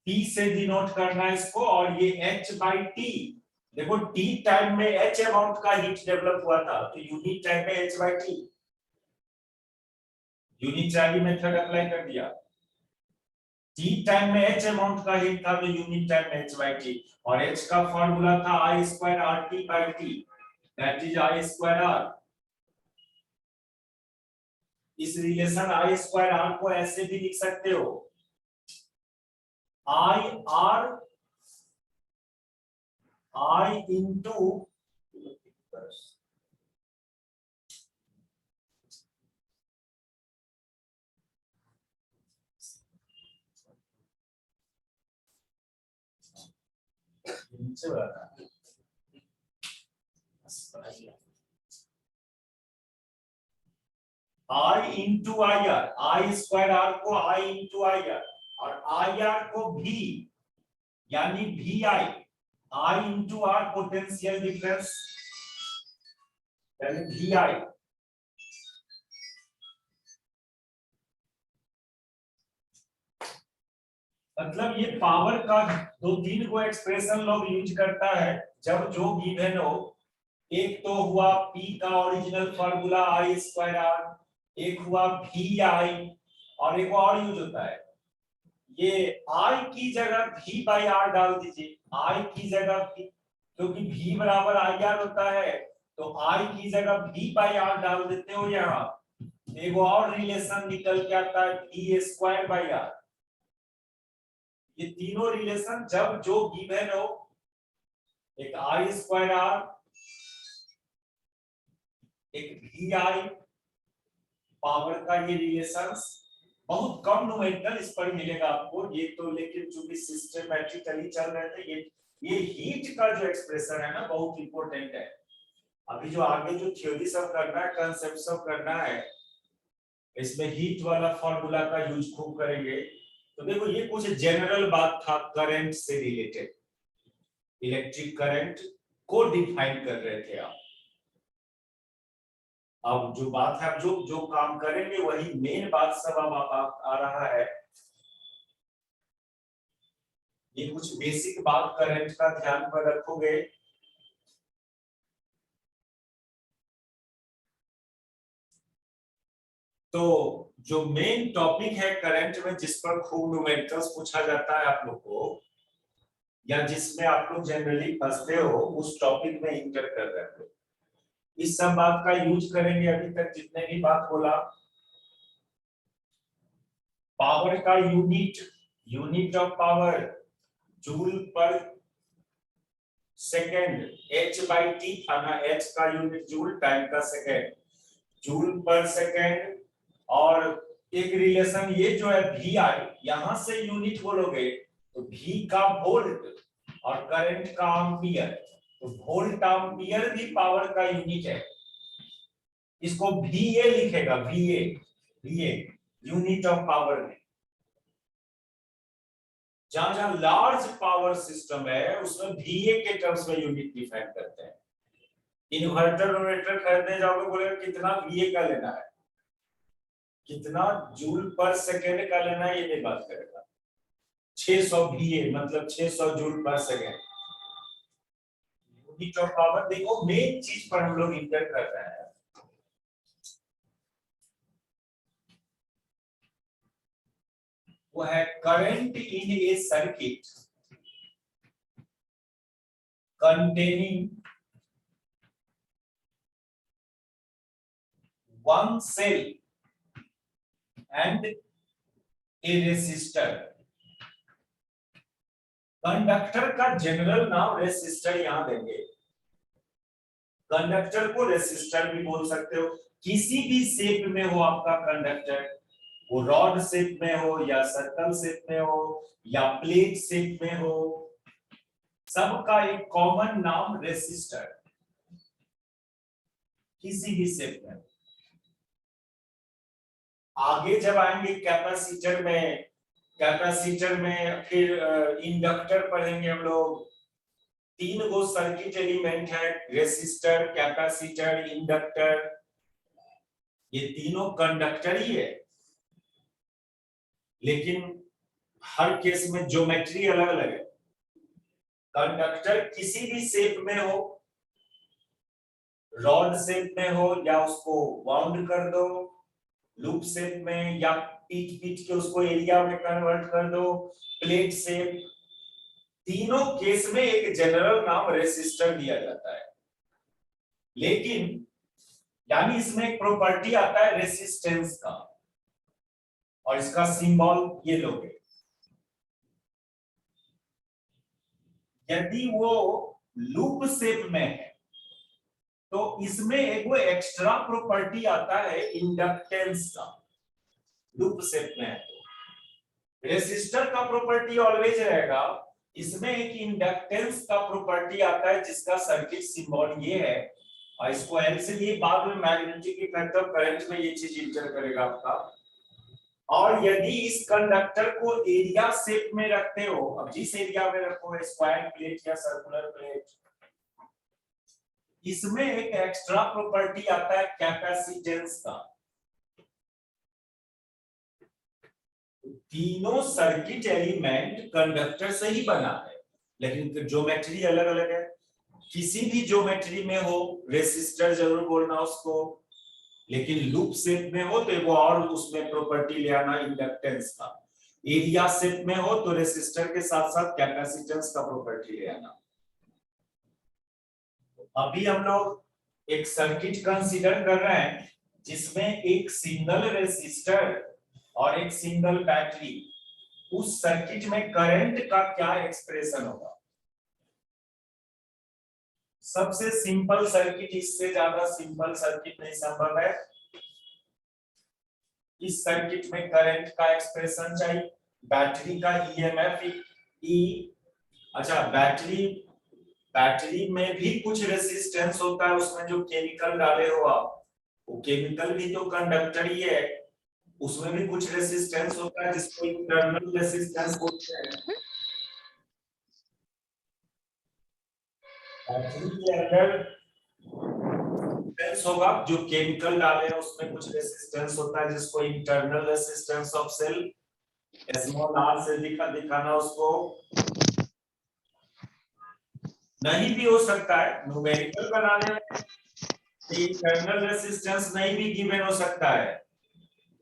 T से डिनोट करना है इसको। और ये H बाई टी, देखो T टाइम में H अमाउंट का हीट डेवलप हुआ था, तो यूनिट टाइम में H by T, unit charge method apply कर दिया। T टाइम में H अमाउंट का हीट था तो यूनिट टाइम में H बाई टी, और H का फॉर्मूला था I square RT by T, that is I square R। इस रिलेशन I स्क्वायर R को ऐसे भी लिख सकते हो, I into I into IR, I square R को I into IR और IR को V यानी VI, I into R potential difference यानी VI। मतलब ये पावर का दो तीन को एक्सप्रेशन लोग यूज करता है जब जो गिवन हो। एक तो हुआ P का original formula I square R, एक हुआ VI, और एक और यूज होता है ये I की जगह V बाई R डाल दीजिए, I की जगह V, क्योंकि V बराबर IR होता है तो I की जगह V बाई R डाल देते हो। यहाँ एक और रिलेशन निकल के आता है V स्क्वायर बाई R। ये तीनों रिलेशन जब जो गिवन हो, एक I स्क्वायर R, एक VI, पावर का ये रिलेशंस बहुत कम न्यूमेरिकल इस पर मिलेगा आपको ये तो, लेकिन चूंकि सिस्टमैटिकली चल रहे थे ये हीट का जो एक्सप्रेशन है ना बहुत इंपॉर्टेंट है। अभी जो आगे जो थ्योरी सब करना है, कांसेप्ट सब करना है, इसमें हीट वाला फार्मूला का यूज खूब करेंगे। तो देखो ये कुछ जनरल बात था करंट से रिलेटेड, इलेक्ट्रिक करंट को डिफाइन कर रहे थे आप। अब जो बात है, जो जो काम करेंगे वही मेन बात सब अब आ रहा है। ये कुछ बेसिक बात करंट का ध्यान पर रखोगे तो जो मेन टॉपिक है करंट में, जिस पर खूब न्यूमेरिकल्स पूछा जाता है आप लोग को, या जिसमें आप लोग जनरली फंसते हो, उस टॉपिक में इंटर कर रहे हो, इस सब बात का यूज करेंगे। अभी तक जितने भी बात बोला, पावर का यूनिट ऑफ पावर जूल पर सेकेंड, H बाई टी था ना, H का यूनिट जूल, टाइम का सेकेंड, जूल पर सेकेंड। और एक रिलेशन ये जो है VI, यहां से यूनिट बोलोगे तो V का वोल्ट और करंट का एम्पियर, तो वोल्ट एम्पियर भी पावर का यूनिट है। इसको VA लिखेगा, VA यूनिट ऑफ पावर में। जहां जहां लार्ज पावर सिस्टम है उसमें VA के टर्म्स में यूनिट डिफाइन करते हैं। इन्वर्टर इन्वर्टर खरीदने जाओगे, बोलेगा कितना VA का लेना है, कितना जूल पर सेकेंड का लेना है, ये नहीं बात करेगा। 600 VA मतलब 600 जूल पर सेकेंड। यूनिट ऑफ पावर देखो, मेन चीज पर हम लोग इंटर कर रहे हैं, वो है current in A circuit containing one cell and a resistor। Conductor का जनरल नाम रेसिस्टर यहां देंगे। कंडक्टर को रेसिस्टर भी बोल सकते हो, किसी भी शेप में हो आपका कंडक्टर, वो रॉड शेप में हो या सर्कल शेप में हो या प्लेट शेप में हो, सबका एक कॉमन नाम रेसिस्टर, किसी भी शेप में। आगे जब आएंगे कैपेसिटर में फिर इंडक्टर पढ़ेंगे हम लोग। 3 गो सर्किट एलिमेंट है, रेसिस्टर, कैपेसिटर, इंडक्टर, ये तीनों कंडक्टर ही है, लेकिन हर केस में ज्योमेट्री अलग अलग है। कंडक्टर किसी भी शेप में हो, रॉड शेप में हो या उसको बाउंड कर दो, लूप शेप में या पीट पीट के उसको एरिया में कन्वर्ट कर दो, प्लेट शेप, तीनों केस में एक जनरल नाम रेसिस्टर दिया जाता है। लेकिन यानी इसमें एक प्रॉपर्टी आता है रेसिस्टेंस का, और इसका सिंबल ये लोगे। यदि वो लूप शेप में है तो इसमें एक वो एक्स्ट्रा प्रॉपर्टी आता है इंडक्टेंस का, लूप शेप में है तो। रेसिस्टर का प्रॉपर्टी ऑलवेज रहेगा, इसमें एक इंडक्टेंस का प्रॉपर्टी आता है जिसका सर्किट सिंबल ये है, और इसको एल से लिए बाद में मैग्नेटिक इफेक्ट ऑफ करंट में ये चीज इंटर करेगा आपका। और यदि इस कंडक्टर को एरिया शेप में रखते हो, अब जिस एरिया में रखो, स्क्वायर प्लेट या सर्कुलर प्लेट, इसमें एक एक्स्ट्रा प्रॉपर्टी आता है कैपेसिटेंस का। तीनों सर्किट एलिमेंट कंडक्टर से ही बना है, लेकिन ज्योमेट्री अलग अलग है। किसी भी ज्योमेट्री में हो रेसिस्टर जरूर बोलना उसको, लेकिन लूप शेप में हो तो वो और उसमें प्रॉपर्टी ले आना इंडक्टेंस का। एरिया शेप में हो तो रेसिस्टर के साथ साथ कैपेसिटेंस का प्रॉपर्टी ले आना। अभी हम लोग एक सर्किट कंसीडर कर रहे हैं जिसमें एक सिंगल रेसिस्टर और एक सिंगल बैटरी। उस सर्किट में करंट का क्या एक्सप्रेशन होगा? सबसे सिंपल सर्किट, इससे ज्यादा सिंपल सर्किट नहीं संभव है। इस सर्किट में करंट का एक्सप्रेशन चाहिए, बैटरी का ईएमएफ ई। अच्छा, बैटरी में भी कुछ रेसिस्टेंस होता है, उसमें जो केमिकल डाले हो आप, वो केमिकल भी तो कंडक्टर ही है, उसमें भी कुछ रेसिस्टेंस होता है जिसको इंटरनल रेसिस्टेंस बोलते हैं। बैटरी के अंदर रेसिस्टेंस होगा, जो केमिकल डाले हैं उसमें कुछ रेसिस्टेंस होता है जिसको internal resistance of cell, small r से दिखाना उसको। नहीं भी हो सकता है, न्यूमेरिकल बनाने में इंटरनल रेसिस्टेंस नहीं भी गिवन हो सकता है,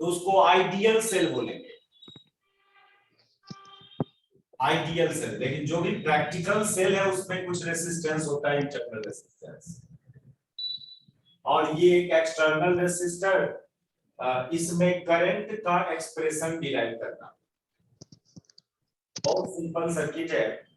तो उसको आइडियल सेल बोलेंगे, आइडियल सेल। लेकिन जो भी प्रैक्टिकल सेल है उसमें कुछ रेसिस्टेंस होता है, इंटरनल रेसिस्टेंस। और ये एक एक्सटर्नल रेसिस्टर, इसमें करंट का एक्सप्रेशन डिराइव करना। बहुत सिंपल सर्किट है।